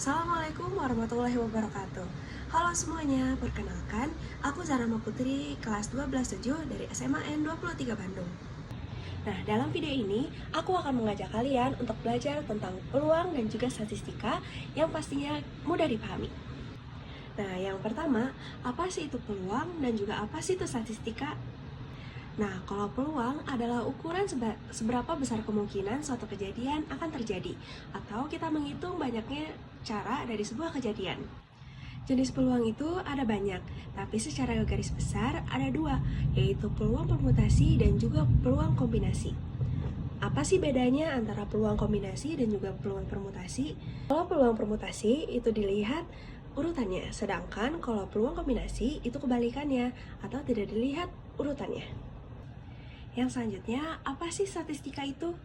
Assalamualaikum warahmatullahi wabarakatuh. Halo semuanya, perkenalkan, aku Zarama Putri, kelas 12/7 dari SMA N 23 Bandung. Nah, dalam video ini, aku akan mengajak kalian untuk belajar tentang peluang dan juga statistika yang pastinya mudah dipahami. Nah, yang pertama, apa sih itu peluang dan juga apa sih itu statistika? Nah, kalau peluang adalah ukuran seberapa besar kemungkinan suatu kejadian akan terjadi, atau kita menghitung banyaknya cara dari sebuah kejadian. Jenis peluang itu ada banyak, tapi secara garis besar ada dua, yaitu peluang permutasi dan juga peluang kombinasi. Apa sih bedanya antara peluang kombinasi dan juga peluang permutasi? Kalau peluang permutasi itu dilihat urutannya, sedangkan kalau peluang kombinasi itu kebalikannya atau tidak dilihat urutannya. Yang selanjutnya, apa sih statistika itu?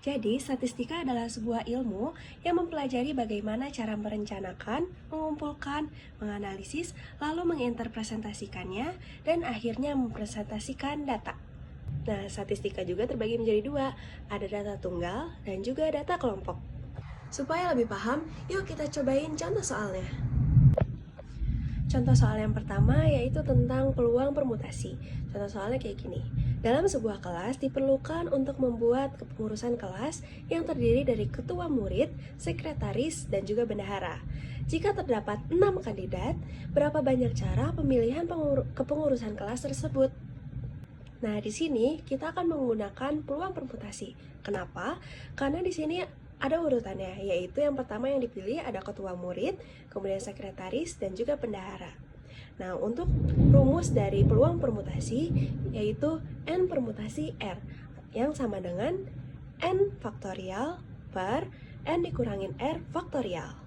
Jadi, statistika adalah sebuah ilmu yang mempelajari bagaimana cara merencanakan, mengumpulkan, menganalisis, lalu menginterpretasikannya, dan akhirnya mempresentasikan data. Nah, statistika juga terbagi menjadi dua, ada data tunggal dan juga data kelompok. Supaya lebih paham, yuk kita cobain contoh soalnya. Contoh soal yang pertama yaitu tentang peluang permutasi. Contoh soalnya kayak gini. Dalam sebuah kelas diperlukan untuk membuat kepengurusan kelas yang terdiri dari ketua murid, sekretaris, dan juga bendahara. Jika terdapat 6 kandidat, berapa banyak cara pemilihan kepengurusan kelas tersebut? Nah, di sini kita akan menggunakan peluang permutasi. Kenapa? Karena di sini ada urutannya, yaitu yang pertama yang dipilih ada ketua murid, kemudian sekretaris, dan juga bendahara. Nah, untuk rumus dari peluang permutasi yaitu N permutasi R, yang sama dengan N faktorial per N dikurangin R faktorial.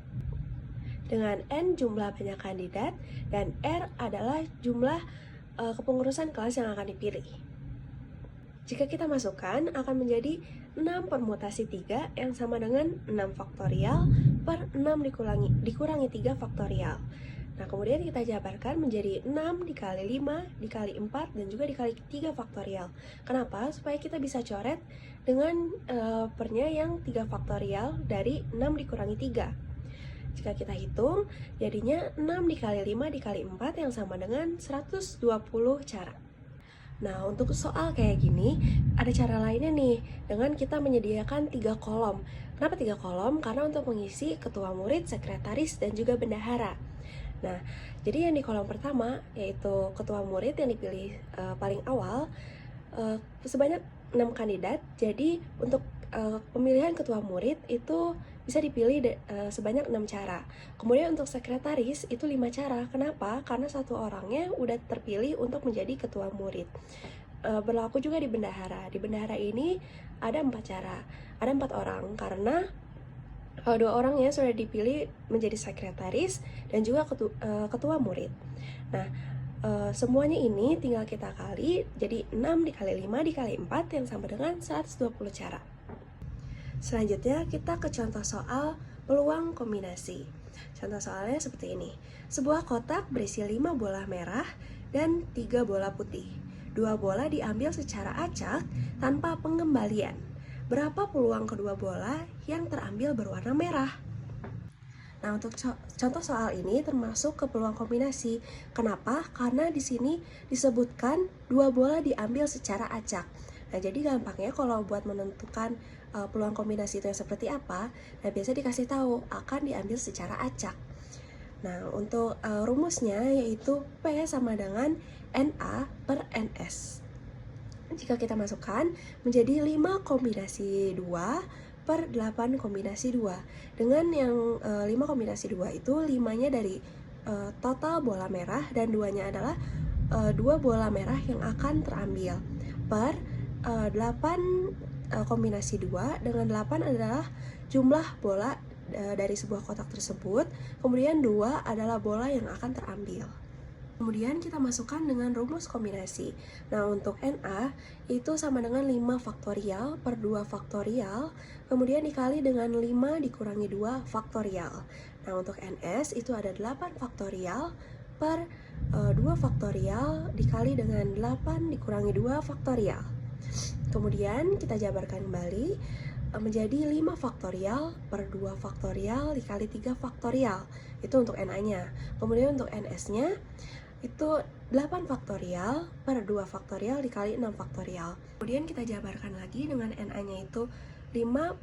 Dengan N jumlah banyak kandidat dan R adalah jumlah kepengurusan kelas yang akan dipilih. Jika kita masukkan akan menjadi 6 permutasi 3 yang sama dengan 6 faktorial per 6 dikurangi 3 faktorial. Nah, kemudian kita jabarkan menjadi 6 dikali 5 dikali 4 dan juga dikali 3 faktorial. Kenapa? Supaya kita bisa coret dengan pernya yang 3 faktorial dari 6 dikurangi 3. Jika kita hitung, jadinya 6 dikali 5 dikali 4 yang sama dengan 120 cara. Nah, untuk soal kayak gini, ada cara lainnya nih, dengan kita menyediakan 3 kolom. Kenapa 3 kolom? Karena untuk mengisi ketua murid, sekretaris, dan juga bendahara. Nah, jadi yang di kolom pertama, yaitu ketua murid yang dipilih paling awal, sebanyak 6 kandidat. Jadi, untuk pemilihan ketua murid itu bisa dipilih sebanyak 6 cara. Kemudian untuk sekretaris itu 5 cara. Kenapa? Karena satu orangnya udah terpilih untuk menjadi ketua murid. Berlaku juga di bendahara. Di bendahara ini ada 4 cara. Ada 4 orang karena 2 orangnya sudah dipilih menjadi sekretaris dan juga ketua murid. Nah, semuanya ini tinggal kita kali, jadi 6 dikali 5 dikali 4 yang sama dengan 120 cara. Selanjutnya kita ke contoh soal peluang kombinasi. Contoh soalnya seperti ini. Sebuah kotak berisi 5 bola merah dan 3 bola putih. 2 bola diambil secara acak tanpa pengembalian. Berapa peluang kedua bola yang terambil berwarna merah? Nah, untuk contoh soal ini termasuk ke peluang kombinasi. Kenapa? Karena di sini disebutkan 2 bola diambil secara acak. Nah, jadi gampangnya kalau buat menentukan peluang kombinasi itu yang seperti apa, nah biasa dikasih tahu akan diambil secara acak. Nah, untuk rumusnya yaitu P sama dengan NA per NS. Jika kita masukkan menjadi 5 kombinasi 2 per 8 kombinasi 2. Dengan yang 5 kombinasi 2 itu 5-nya dari total bola merah dan 2-nya adalah 2 bola merah yang akan terambil per 8 kombinasi 2 dengan 8 adalah jumlah bola dari sebuah kotak tersebut, kemudian 2 adalah bola yang akan terambil. Kemudian kita masukkan dengan rumus kombinasi. Nah, untuk NA itu sama dengan 5 faktorial per 2 faktorial, kemudian dikali dengan 5 dikurangi 2 faktorial. Nah, untuk NS itu ada 8 faktorial per 2 faktorial dikali dengan 8 dikurangi 2 faktorial. Kemudian kita jabarkan kembali, menjadi 5 faktorial per 2 faktorial dikali 3 faktorial. Itu untuk NA-nya. Kemudian untuk NS-nya itu 8 faktorial per 2 faktorial dikali 6 faktorial. Kemudian kita jabarkan lagi dengan NA-nya itu 5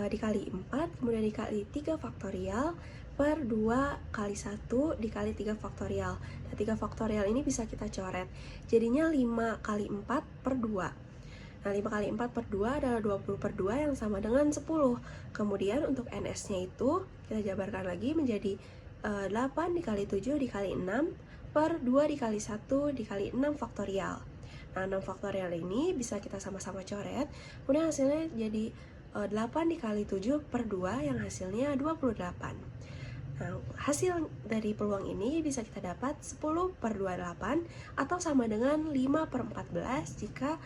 dikali 4, kemudian dikali 3 faktorial per 2 kali 1 dikali 3 faktorial. Nah, 3 faktorial ini bisa kita coret. Jadinya 5 kali 4 per 2. Nah, 5 kali 4 per 2 adalah 20 per 2 yang sama dengan 10. Kemudian untuk NS-nya itu kita jabarkan lagi menjadi 8 dikali 7 dikali 6 per 2 dikali 1 dikali 6 faktorial. Nah, 6 faktorial ini bisa kita sama-sama coret. Kemudian hasilnya jadi 8 dikali 7 per 2 yang hasilnya 28. Nah, hasil dari peluang ini bisa kita dapat 10 per 28 atau sama dengan 5 per 14 jika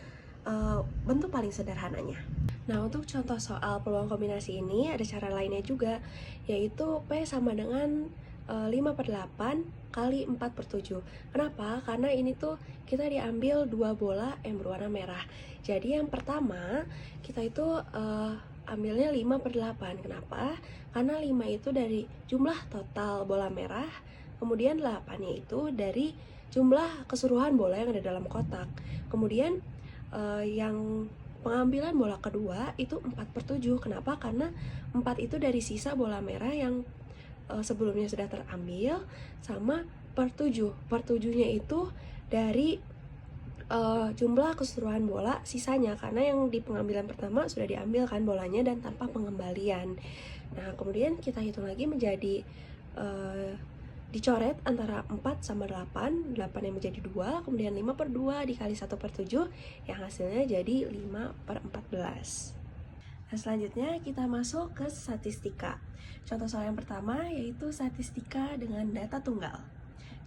bentuk paling sederhananya. Nah, untuk contoh soal peluang kombinasi ini ada cara lainnya juga, yaitu P sama dengan 5 per 8 kali 4 per 7. Kenapa? Karena ini tuh kita diambil 2 bola yang berwarna merah. Jadi yang pertama kita itu ambilnya 5 per 8. Kenapa? Karena 5 itu dari jumlah total bola merah, kemudian 8-nya itu dari jumlah keseluruhan bola yang ada dalam kotak. Kemudian yang pengambilan bola kedua itu 4 per 7. Kenapa? Karena 4 itu dari sisa bola merah yang sebelumnya sudah terambil, sama per 7. Per 7-nya itu dari jumlah keseluruhan bola sisanya, karena yang di pengambilan pertama sudah diambil kan bolanya dan tanpa pengembalian. Nah, kemudian kita hitung lagi menjadi dicoret antara 4 sama 8 yang menjadi 2, kemudian 5 per 2 dikali 1 per 7 yang hasilnya jadi 5 per 14. Nah, selanjutnya kita masuk ke statistika. Contoh soal yang pertama yaitu statistika dengan data tunggal.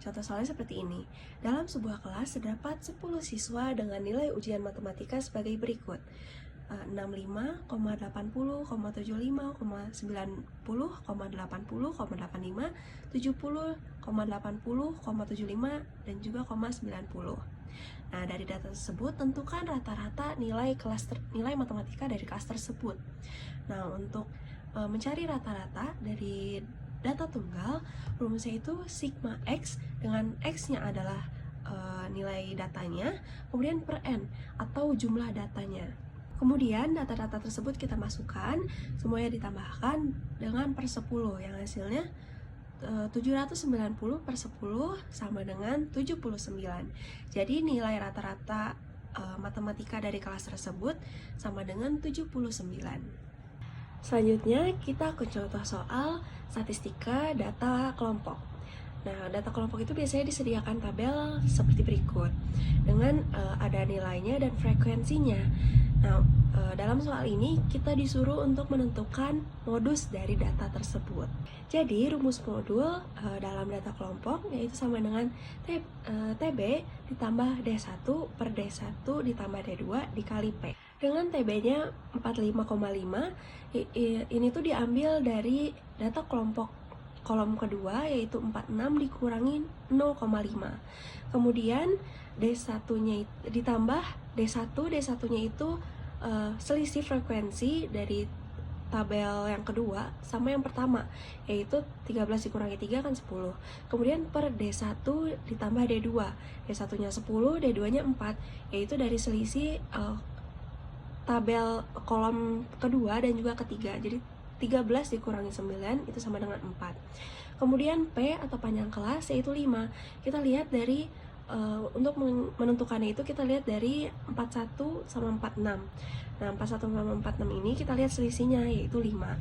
Contoh soalnya seperti ini. Dalam sebuah kelas terdapat 10 siswa dengan nilai ujian matematika sebagai berikut: 65, 80, 75, 90, 80, 85, 70, 80, 75, dan juga 90. Nah, dari data tersebut tentukan rata-rata nilai matematika dari kelas tersebut. Nah, untuk mencari rata-rata dari data tunggal, rumusnya itu sigma X, dengan X-nya adalah nilai datanya, kemudian per N atau jumlah datanya. Kemudian data-data tersebut kita masukkan, semuanya ditambahkan dengan per 10 yang hasilnya 790 per 10 sama dengan 79. Jadi nilai rata-rata matematika dari kelas tersebut sama dengan 79. Selanjutnya kita ke contoh soal statistika data kelompok. Nah, data kelompok itu biasanya disediakan tabel seperti berikut dengan ada nilainya dan frekuensinya. Nah, dalam soal ini kita disuruh untuk menentukan modus dari data tersebut. Jadi rumus modul dalam data kelompok yaitu sama dengan TB ditambah D1 per D1 ditambah D2 dikali P. Dengan TB-nya 45,5, ini tuh diambil dari data kelompok kolom kedua yaitu 46 dikurangi 0,5. Kemudian D1-nya ditambah D1-nya itu selisih frekuensi dari tabel yang kedua sama yang pertama, yaitu 13 dikurangi 3 kan 10. Kemudian per D1 ditambah D2. D1-nya 10, D2-nya 4, yaitu dari selisih tabel kolom kedua dan juga ketiga. Jadi 13 dikurangi 9 itu sama dengan 4. Kemudian P atau panjang kelas yaitu 5. Kita lihat dari untuk menentukannya itu kita lihat dari 41 sama 46. Nah, 41 sama 46 ini kita lihat selisihnya yaitu 5.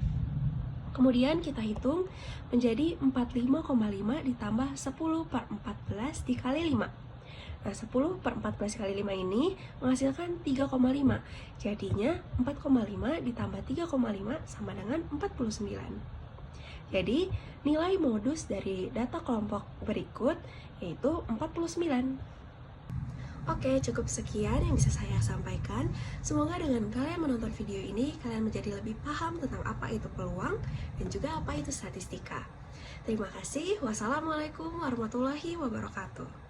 Kemudian kita hitung menjadi 45,5 ditambah 10 per 14 dikali 5. Nah, 10 per 14 kali 5 ini menghasilkan 3,5. Jadinya 4,5 ditambah 3,5 sama dengan 49. Jadi, nilai modus dari data kelompok berikut yaitu 49. Oke, cukup sekian yang bisa saya sampaikan. Semoga dengan kalian menonton video ini, kalian menjadi lebih paham tentang apa itu peluang dan juga apa itu statistika. Terima kasih. Wassalamualaikum warahmatullahi wabarakatuh.